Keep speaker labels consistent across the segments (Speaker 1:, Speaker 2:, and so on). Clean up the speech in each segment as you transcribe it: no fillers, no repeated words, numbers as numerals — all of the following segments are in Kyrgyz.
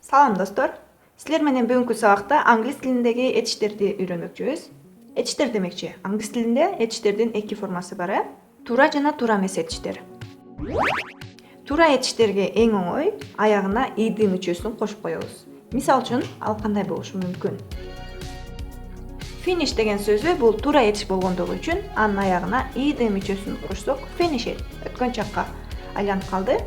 Speaker 1: Салам достор. Силер менен бүгүнкү сабакта англис тилиндеги этиштерди үйрөнмөкчүбүз. Этиштер демекчи, англис тилинде этиштердин эки формасы бар. Туура жана туура эмес этиштер. Туура этиштерге эң оңой аягына ийди мүчөсүн кошуп коебуз. Мисал үчүн, ал кандай болушу мүмкүн? Finish деген сөзү бул туура этиш болгондугу үчүн анын аягына ийди мүчөсүн кошсок, finish it, өткөн чакка айланып калды.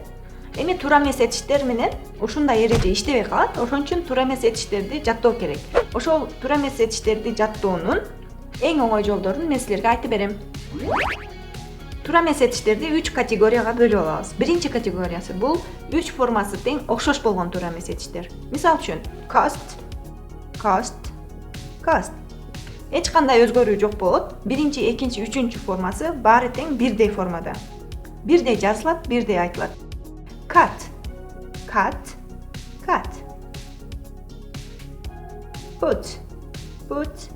Speaker 1: Эми туура эмес этиштер менен ушундай эреже иштебей калат. Ошон үчүн туура эмес этиштерди жаттоо керек. Ошол туура эмес этиштерди жаттоонун эң оңой жолдорун мен силерге айтып берем. Туура эмес этиштерди 3 категорияга бөлүп алабыз. Биринчи категориясы бул 3 формасы тең окшош болгон туура эмес этиштер. Мисал үчүн cost, cost, cost. Эч кандай өзгөрүү жок болот. Биринчи, экинчи, үчүнчү формасы баары тең бирдей формада. Бирдей жазылат, бирдей айтылат. Cut, cut, cut. Put, put,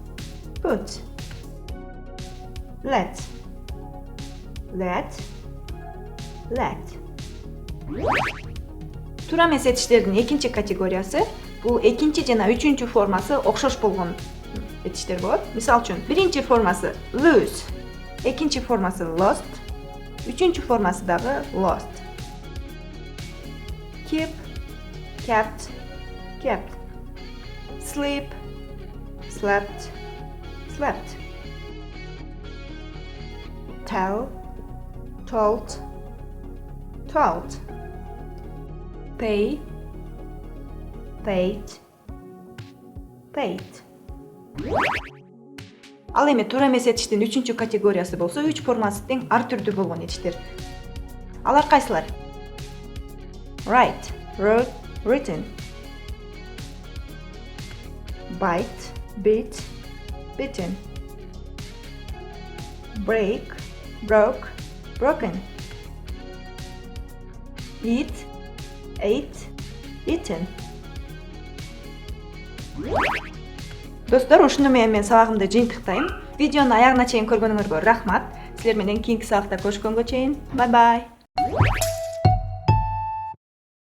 Speaker 1: put. Let, let, let. Туура эмес этиштердин экинчи категориясы бул экинчи жана үчүнчү формасы окшош болгон этиштер болот. Мисал үчүн, биринчи формасы lose, экинчи формасы lost, үчүнчү формасы дагы lost. Keep, kept, kept. Sleep, slept, slept. Tell, told, told. Pay, paid, paid. Ал эми туура эмес этиштин үчүнчү категориясы болсо 3 формасы тең ар түрдүү болгон этиштер. Алар кайсылар? Write, wrote, written. Bite, bit, bitten. Break, broke, broken. Eat, ate, eaten. Достор, ушуну менен мен сабагымды жыйынтыктайм. Видеону аягына чейин көргөнүңөргө рахмат. Силер менен кийинки сабакта көрүшкөнгө чейин. Бай бай.